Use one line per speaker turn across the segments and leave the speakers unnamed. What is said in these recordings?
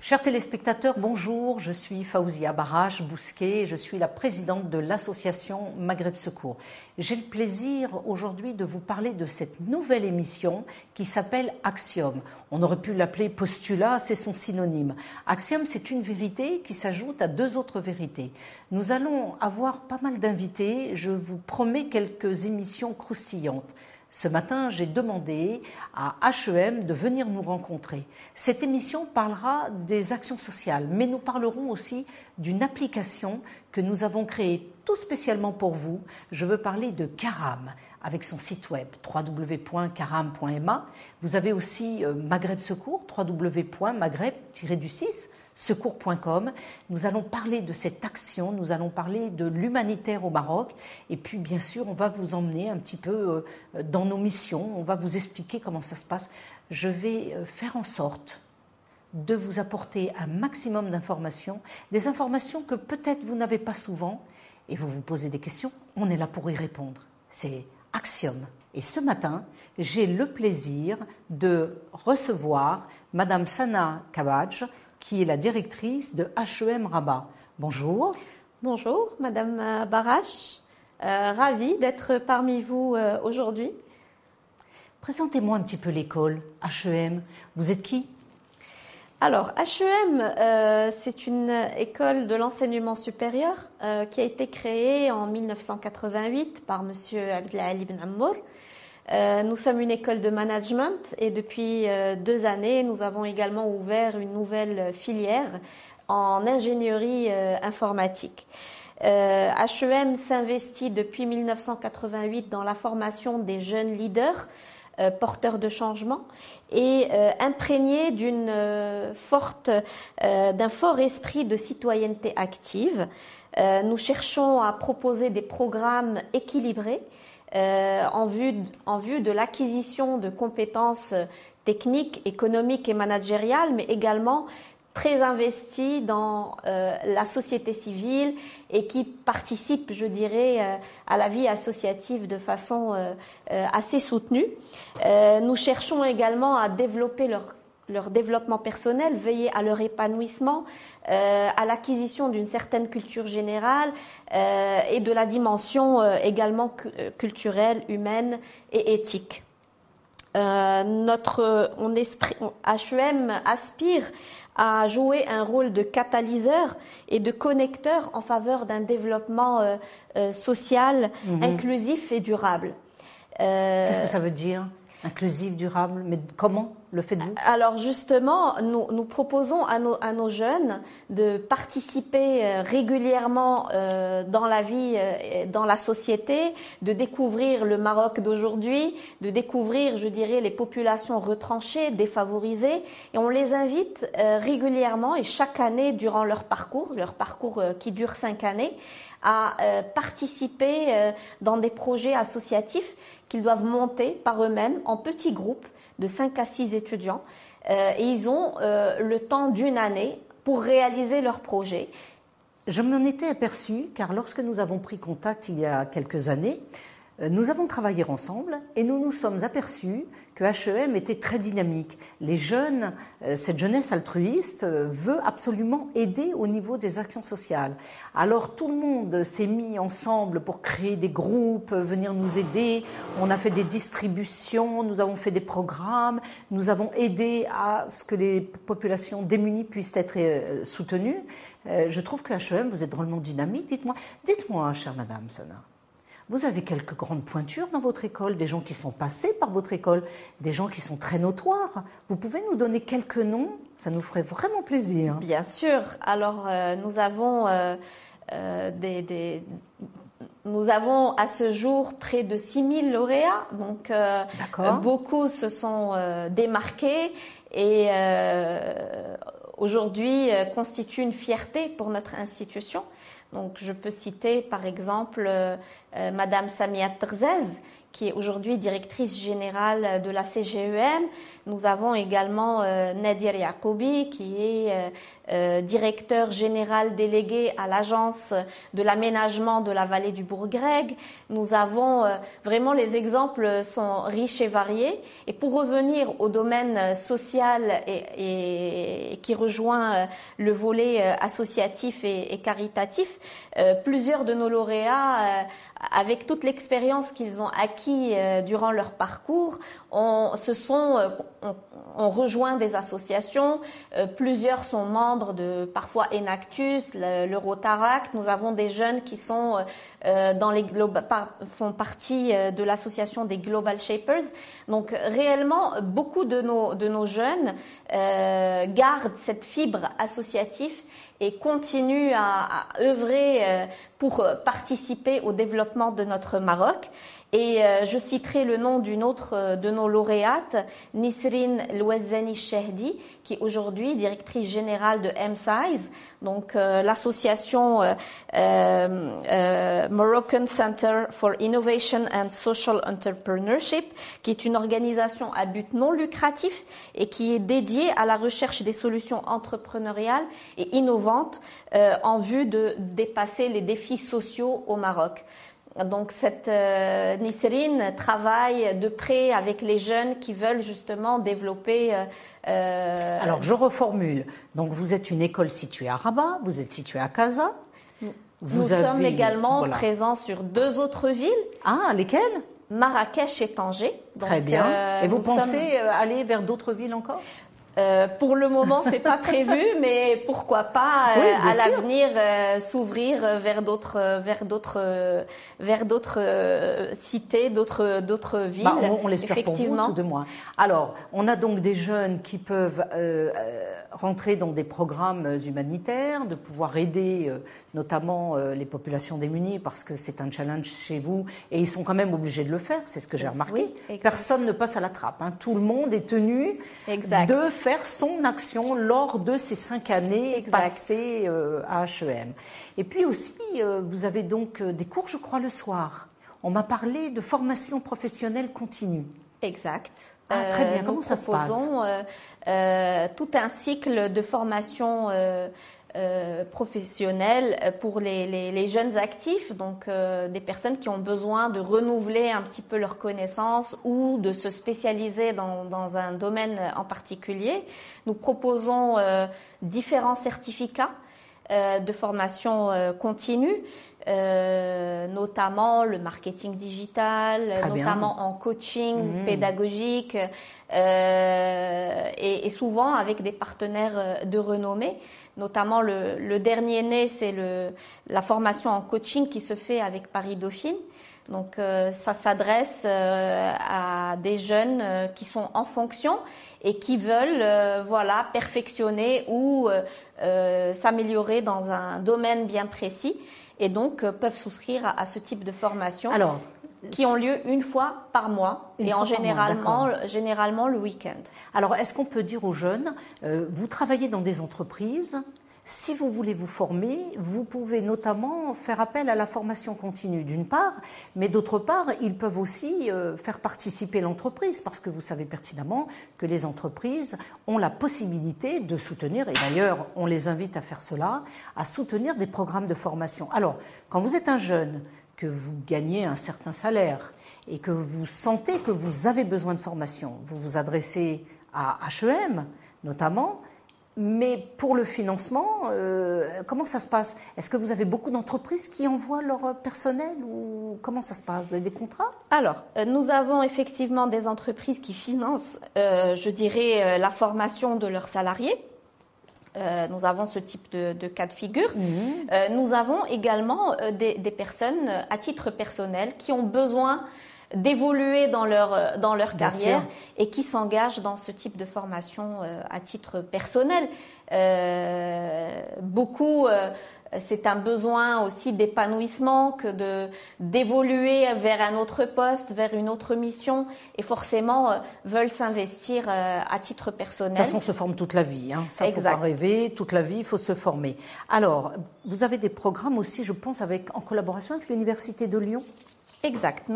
Chers téléspectateurs, bonjour, je suis Faouzia Barache Bousquet, je suis la présidente de l'association Maghreb Secours. J'ai le plaisir aujourd'hui de vous parler de cette nouvelle émission qui s'appelle Axiom. On aurait pu l'appeler Postulat, c'est son synonyme. Axiom, c'est une vérité qui s'ajoute à deux autres vérités. Nous allons avoir pas mal d'invités, je vous promets quelques émissions croustillantes. Ce matin, j'ai demandé à HEM de venir nous rencontrer. Cette émission parlera des actions sociales, mais nous parlerons aussi d'une application que nous avons créée tout spécialement pour vous. Je veux parler de Karam, avec son site web www.karam.ma. Vous avez aussi Maghreb Secours, www.maghreb-6 secours.com. Nous allons parler de cette action, nous allons parler de l'humanitaire au Maroc et puis bien sûr on va vous emmener un petit peu dans nos missions, on va vous expliquer comment ça se passe. Je vais faire en sorte de vous apporter un maximum d'informations, des informations que peut-être vous n'avez pas souvent et vous vous posez des questions, on est là pour y répondre. C'est Axiom. Et ce matin, j'ai le plaisir de recevoir Madame Sana Kabadj, qui est la directrice de HEM Rabat. Bonjour.
Bonjour, Madame Barache. Ravie d'être parmi vous aujourd'hui.
Présentez-moi un petit peu l'école HEM. Vous êtes qui?
Alors, HEM, c'est une école de l'enseignement supérieur qui a été créée en 1988 par Monsieur Abdelali Ben Ammour. Nous sommes une école de management et depuis 2 années, nous avons également ouvert une nouvelle filière en ingénierie informatique. HEM s'investit depuis 1988 dans la formation des jeunes leaders porteurs de changement et imprégnés d'un fort esprit de citoyenneté active. Nous cherchons à proposer des programmes équilibrés en vue de l'acquisition de compétences techniques, économiques et managériales, mais également très investis dans la société civile et qui participent, je dirais, à la vie associative de façon assez soutenue. Nous cherchons également à développer leur développement personnel, veiller à leur épanouissement, à l'acquisition d'une certaine culture générale et de la dimension également culturelle, humaine et éthique. HEM aspire à jouer un rôle de catalyseur et de connecteur en faveur d'un développement social, inclusif et durable.
Qu'est-ce que ça veut dire? Inclusif, durable, mais comment le faites-vous?
Alors justement, nous proposons à nos jeunes de participer régulièrement dans la vie, dans la société, de découvrir le Maroc d'aujourd'hui, de découvrir, je dirais, les populations retranchées, défavorisées, et on les invite régulièrement et chaque année durant leur parcours qui dure 5 années, à participer dans des projets associatifs qu'ils doivent monter par eux-mêmes en petits groupes de 5 à 6 étudiants et ils ont le temps d'1 année pour réaliser leur projet.
Je m'en étais aperçue car lorsque nous avons pris contact il y a quelques années, nous avons travaillé ensemble et nous nous sommes aperçus que HEM était très dynamique. Les jeunes, cette jeunesse altruiste veut absolument aider au niveau des actions sociales. Alors tout le monde s'est mis ensemble pour créer des groupes, venir nous aider. On a fait des distributions, nous avons fait des programmes, nous avons aidé à ce que les populations démunies puissent être soutenues. Je trouve que HEM, vous êtes drôlement dynamique. Dites-moi, chère Madame Sana. Vous avez quelques grandes pointures dans votre école, des gens qui sont passés par votre école, des gens qui sont très notoires. Vous pouvez nous donner quelques noms? Ça nous ferait vraiment plaisir.
Bien sûr. Alors, nous avons à ce jour près de 6000 lauréats. Donc, beaucoup se sont démarqués et aujourd'hui constituent une fierté pour notre institution. Donc, je peux citer par exemple Madame Samia Terzez, qui est aujourd'hui directrice générale de la CGEM. Nous avons également Nadir Yacoubi, qui est directeur général délégué à l'agence de l'aménagement de la vallée du Bourgreg. Nous avons vraiment, les exemples sont riches et variés. Et pour revenir au domaine social et qui rejoint le volet associatif et caritatif, plusieurs de nos lauréats, avec toute l'expérience qu'ils ont acquis durant leur parcours, ont rejoint des associations. Plusieurs sont membres de parfois Enactus, le Rotaract. Nous avons des jeunes qui sont font partie de l'association des Global Shapers. Donc réellement, beaucoup de nos jeunes gardent cette fibre associative et continuent à œuvrer pour participer au développement de notre Maroc. Et je citerai le nom d'une autre de nos lauréates, Nisrine Louazani Chehdi, qui est aujourd'hui directrice générale de M-Size, donc l'association Moroccan Center for Innovation and Social Entrepreneurship, qui est une organisation à but non lucratif et qui est dédiée à la recherche des solutions entrepreneuriales et innovantes en vue de dépasser les défis sociaux au Maroc. Donc cette Nisrine travaille de près avec les jeunes qui veulent justement développer.
Alors je reformule. Donc vous êtes une école située à Rabat, vous êtes située à Casa.
Nous sommes également présents sur 2 autres villes.
Ah, lesquelles?
Marrakech et Tanger. Donc,
très bien. Et vous pensez aller vers d'autres villes encore?
Pour le moment, c'est pas prévu, mais pourquoi pas à l'avenir s'ouvrir vers d'autres cités, d'autres villes.
Bah, on l'espère pour vous, tout de moins. Alors, on a donc des jeunes qui peuvent rentrer dans des programmes humanitaires, de pouvoir aider notamment les populations démunies, parce que c'est un challenge chez vous, et ils sont quand même obligés de le faire, c'est ce que j'ai remarqué. Oui, personne ne passe à la trappe, hein. Tout le monde est tenu de faire son action lors de ces 5 années passées à HEM. Et puis aussi, vous avez donc des cours, je crois, le soir. On m'a parlé de formation professionnelle continue.
Exact.
Ah, très bien. Comment ça se passe?
Nous proposons tout un cycle de formation professionnelle pour les jeunes actifs, donc des personnes qui ont besoin de renouveler un petit peu leurs connaissances ou de se spécialiser dans un domaine en particulier. Nous proposons différents certificats de formation continue, notamment le marketing digital, notamment en coaching pédagogique, et souvent avec des partenaires de renommée. Notamment le dernier né, c'est la formation en coaching qui se fait avec Paris Dauphine. Donc ça s'adresse à des jeunes qui sont en fonction et qui veulent perfectionner ou s'améliorer dans un domaine bien précis, et donc peuvent souscrire à ce type de formation. Alors, qui ont lieu une fois par mois et généralement le week-end.
Alors, est-ce qu'on peut dire aux jeunes, vous travaillez dans des entreprises, si vous voulez vous former, vous pouvez notamment faire appel à la formation continue d'une part, mais d'autre part, ils peuvent aussi faire participer l'entreprise, parce que vous savez pertinemment que les entreprises ont la possibilité de soutenir, et d'ailleurs on les invite à faire cela, à soutenir des programmes de formation. Alors, quand vous êtes un jeune, que vous gagnez un certain salaire et que vous sentez que vous avez besoin de formation, vous vous adressez à HEM notamment, mais pour le financement, comment ça se passe? Est-ce que vous avez beaucoup d'entreprises qui envoient leur personnel, ou comment ça se passe? Vous avez des contrats?
Alors, nous avons effectivement des entreprises qui financent, je dirais, la formation de leurs salariés. Nous avons ce type de cas de figure. Nous avons également des personnes à titre personnel qui ont besoin d'évoluer dans leur carrière et qui s'engagent dans ce type de formation à titre personnel. Beaucoup, c'est un besoin aussi d'épanouissement que d'évoluer vers un autre poste, vers une autre mission, et forcément veulent s'investir à titre personnel.
De toute façon, on se forme toute la vie, hein. Ça, faut pas rêver, toute la vie, il faut se former. Alors, vous avez des programmes aussi, je pense, en collaboration avec l'Université de Lyon?
Exact.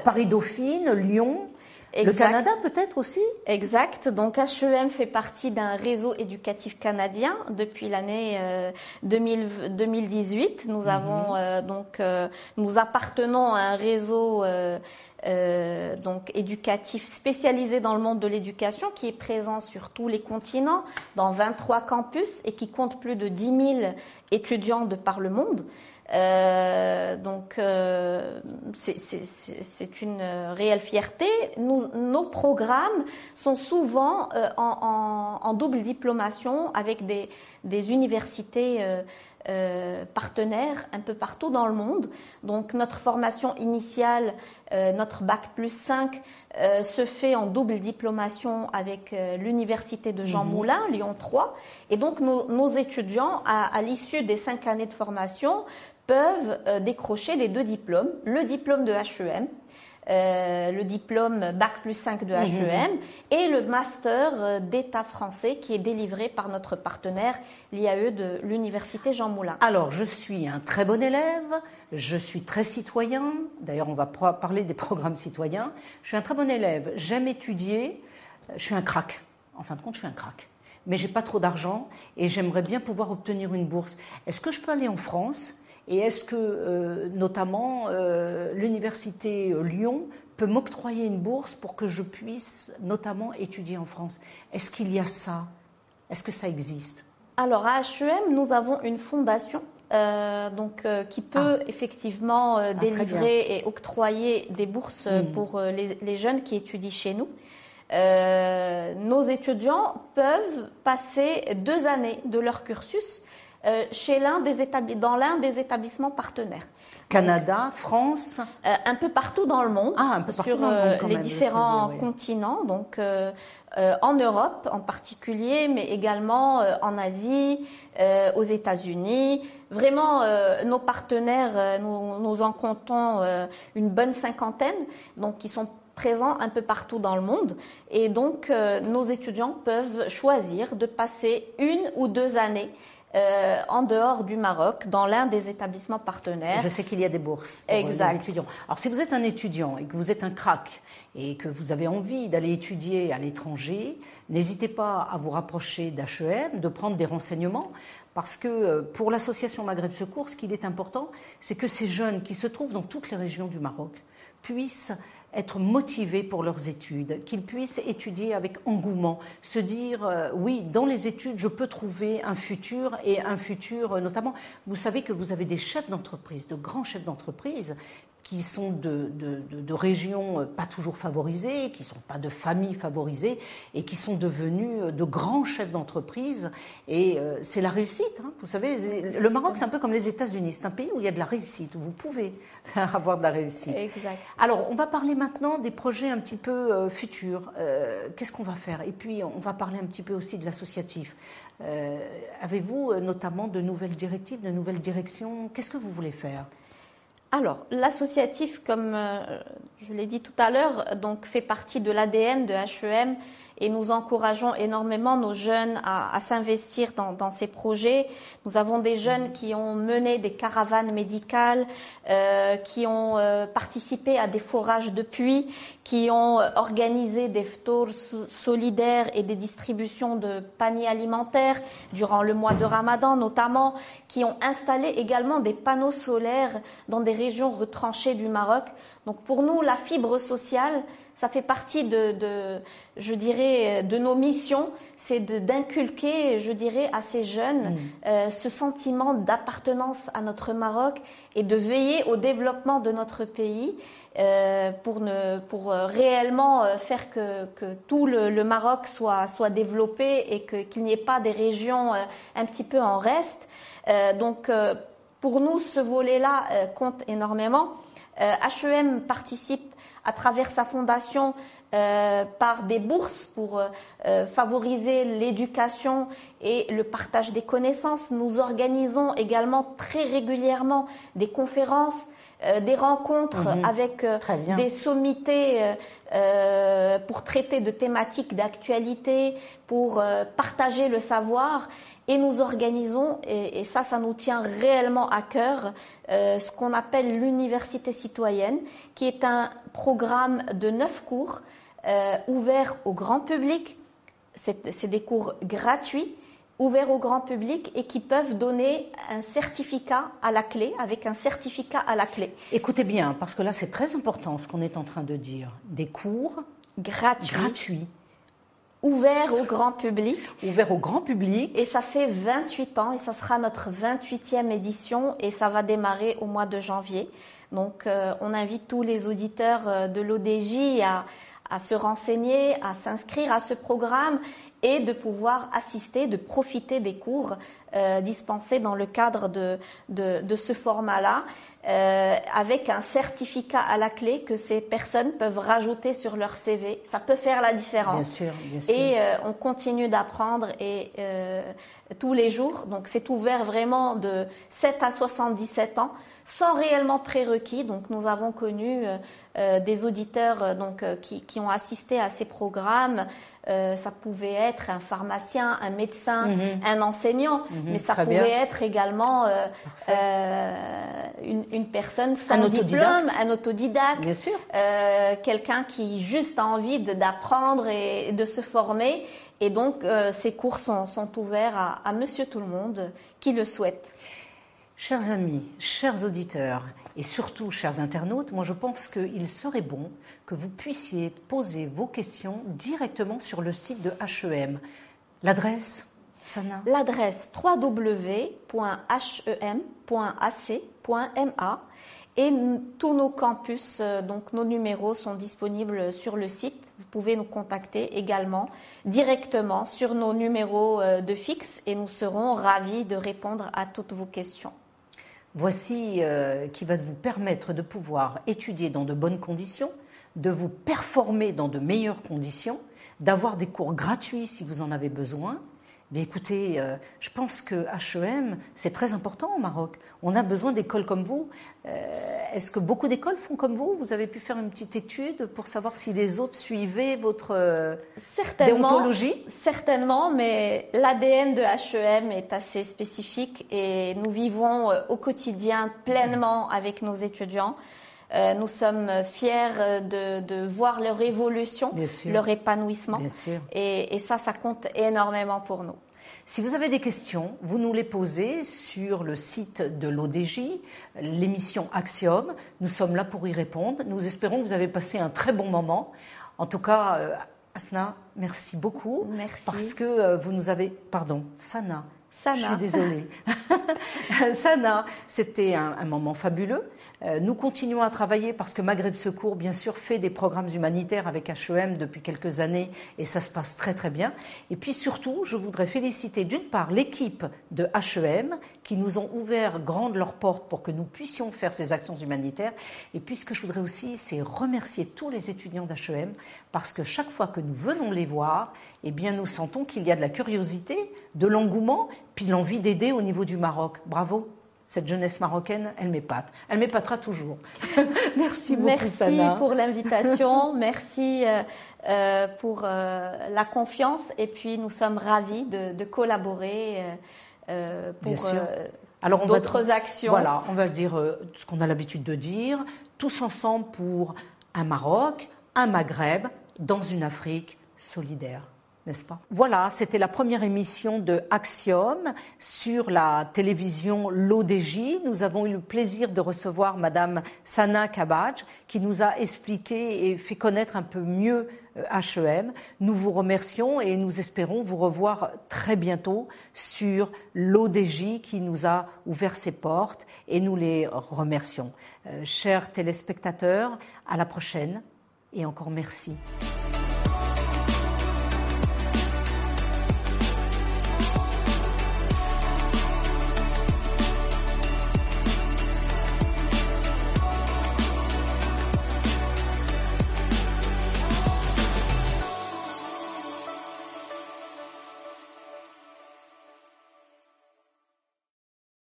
Paris-Dauphine, Lyon,
exact.
Le Canada peut-être aussi?
Exact. Donc HEM fait partie d'un réseau éducatif canadien depuis l'année 2018. Nous avons nous appartenons à un réseau donc éducatif spécialisé dans le monde de l'éducation qui est présent sur tous les continents, dans 23 campus et qui compte plus de 10 000 étudiants de par le monde. C'est une réelle fierté. Nos programmes sont souvent en double diplomation avec des universités partenaires un peu partout dans le monde. Donc notre formation initiale, notre bac plus 5 se fait en double diplomation avec l'université de Jean Moulin, Lyon 3. Et donc nos étudiants, à l'issue des 5 années de formation, peuvent décrocher les 2 diplômes, le diplôme de HEM, le diplôme bac plus 5 de HEM et le master d'État français qui est délivré par notre partenaire, l'IAE de l'université Jean Moulin.
Alors, je suis un très bon élève, je suis très citoyen, d'ailleurs on va parler des programmes citoyens, je suis un très bon élève, j'aime étudier, je suis un crack, en fin de compte je suis un crack, mais j'ai pas trop d'argent et j'aimerais bien pouvoir obtenir une bourse. Est-ce que je peux aller en France ? Et est-ce que, notamment, l'université Lyon peut m'octroyer une bourse pour que je puisse, notamment, étudier en France? Est-ce qu'il y a ça? Est-ce que ça existe?
Alors, à HEM, nous avons une fondation qui peut effectivement délivrer et octroyer des bourses pour les jeunes qui étudient chez nous. Nos étudiants peuvent passer 2 années de leur cursus dans l'un des établissements partenaires.
Canada, France,
un peu partout dans le monde, sur les différents continents, donc en Europe en particulier, mais également en Asie, aux États-Unis. Vraiment, nos partenaires, nous en comptons une bonne 50aine, donc qui sont présents un peu partout dans le monde. Et donc, nos étudiants peuvent choisir de passer 1 ou 2 années en dehors du Maroc, dans l'un des établissements partenaires.
Je sais qu'il y a des bourses pour les étudiants. Alors, si vous êtes un étudiant et que vous êtes un crack et que vous avez envie d'aller étudier à l'étranger, n'hésitez pas à vous rapprocher d'HEM, de prendre des renseignements, parce que pour l'association Maghreb Secours, ce qu'il est important, c'est que ces jeunes qui se trouvent dans toutes les régions du Maroc puissent être motivés pour leurs études, qu'ils puissent étudier avec engouement, se dire oui, dans les études, je peux trouver un futur, et un futur notamment, vous savez que vous avez des chefs d'entreprise, de grands chefs d'entreprise, qui sont de régions pas toujours favorisées, qui ne sont pas de familles favorisées, et qui sont devenus de grands chefs d'entreprise. Et c'est la réussite. Hein. Vous savez, le Maroc, c'est un peu comme les États-Unis. C'est un pays où il y a de la réussite, où vous pouvez avoir de la réussite.
Exact.
Alors, on va parler maintenant des projets un petit peu futurs. Qu'est-ce qu'on va faire? Et puis, on va parler un petit peu aussi de l'associatif. Avez-vous notamment de nouvelles directives, de nouvelles directions? Qu'est-ce que vous voulez faire?
Alors, l'associatif, comme je l'ai dit tout à l'heure, donc fait partie de l'ADN de HEM et nous encourageons énormément nos jeunes à s'investir dans ces projets. Nous avons des jeunes qui ont mené des caravanes médicales, qui ont participé à des forages de puits, qui ont organisé des ftors solidaires et des distributions de paniers alimentaires durant le mois de Ramadan notamment, qui ont installé également des panneaux solaires dans des régions retranchées du Maroc. Donc pour nous, la fibre sociale, ça fait partie je dirais, de nos missions, c'est d'inculquer, je dirais, à ces jeunes ce sentiment d'appartenance à notre Maroc et de veiller au développement de notre pays pour réellement faire que tout le Maroc soit développé et qu'il n'y ait pas des régions un petit peu en reste. Donc pour nous, ce volet-là compte énormément. HEM participe à travers sa fondation par des bourses pour favoriser l'éducation et le partage des connaissances. Nous organisons également très régulièrement des conférences, des rencontres avec des sommités pour traiter de thématiques d'actualité, pour partager le savoir. Et nous organisons, et ça nous tient réellement à cœur, ce qu'on appelle l'université citoyenne, qui est un programme de 9 cours ouverts au grand public. C'est des cours gratuits, ouverts au grand public et qui peuvent donner un certificat à la clé, avec un certificat à la clé.
Écoutez bien, parce que là c'est très important ce qu'on est en train de dire. Des cours gratuits.
Ouverts au grand public.
Ouverts au grand public.
Et ça fait 28 ans et ça sera notre 28e édition et ça va démarrer au mois de janvier. Donc on invite tous les auditeurs de l'ODJ à se renseigner, à s'inscrire à ce programme et de pouvoir assister, de profiter des cours dispensés dans le cadre de ce format-là, avec un certificat à la clé que ces personnes peuvent rajouter sur leur CV. Ça peut faire la différence.
Bien sûr, bien sûr.
Et on continue d'apprendre tous les jours. Donc c'est ouvert vraiment de 7 à 77 ans, sans réellement prérequis. Donc nous avons connu des auditeurs qui ont assisté à ces programmes. Ça pouvait être un pharmacien, un médecin, un enseignant, mais ça pouvait être également une personne sans diplôme, un autodidacte,
bien sûr.
Quelqu'un qui juste a envie d'apprendre et de se former. Et donc ces cours sont ouverts à monsieur tout le monde qui le souhaite.
Chers amis, chers auditeurs et surtout chers internautes, moi je pense qu'il serait bon que vous puissiez poser vos questions directement sur le site de HEM. L'adresse, Sana?
L'adresse www.hem.ac.ma et tous nos campus, donc nos numéros sont disponibles sur le site. Vous pouvez nous contacter également directement sur nos numéros de fixe et nous serons ravis de répondre à toutes vos questions.
Voici qui va vous permettre de pouvoir étudier dans de bonnes conditions, de vous performer dans de meilleures conditions, d'avoir des cours gratuits si vous en avez besoin. Mais écoutez, je pense que HEM, c'est très important au Maroc. On a besoin d'écoles comme vous. Est-ce que beaucoup d'écoles font comme vous? Vous avez pu faire une petite étude pour savoir si les autres suivaient votre déontologie?
Certainement, mais l'ADN de HEM est assez spécifique et nous vivons au quotidien pleinement avec nos étudiants. Nous sommes fiers de voir leur évolution, leur épanouissement.
Bien sûr.
Et ça compte énormément pour nous.
Si vous avez des questions, vous nous les posez sur le site de l'ODJ, l'émission Axiom. Nous sommes là pour y répondre. Nous espérons que vous avez passé un très bon moment. En tout cas, Asna, merci beaucoup.
Merci.
Parce que vous nous avez... Pardon, Sana.
Sana.
Je suis désolée. Sana, c'était un moment fabuleux. Nous continuons à travailler parce que Maghreb Secours, bien sûr, fait des programmes humanitaires avec HEM depuis quelques années et ça se passe très très bien. Et puis surtout, je voudrais féliciter d'une part l'équipe de HEM qui nous ont ouvert grandes leurs portes pour que nous puissions faire ces actions humanitaires. Et puis ce que je voudrais aussi, c'est remercier tous les étudiants d'HEM parce que chaque fois que nous venons les voir, eh bien nous sentons qu'il y a de la curiosité, de l'engouement, puis l'envie d'aider au niveau du Maroc. Bravo! Cette jeunesse marocaine, elle m'épate. Elle m'épatera toujours. Merci beaucoup, Sana.
Merci pour l'invitation. Merci pour la confiance. Et puis, nous sommes ravis de collaborer pour d'autres actions.
Voilà, on va dire ce qu'on a l'habitude de dire. Tous ensemble pour un Maroc, un Maghreb, dans une Afrique solidaire. N'est-ce pas? Voilà, c'était la première émission de Axiom sur la télévision l'ODJ. Nous avons eu le plaisir de recevoir Madame Sana Kabaj qui nous a expliqué et fait connaître un peu mieux HEM. Nous vous remercions et nous espérons vous revoir très bientôt sur l'ODJ qui nous a ouvert ses portes et nous les remercions. Chers téléspectateurs, à la prochaine et encore merci.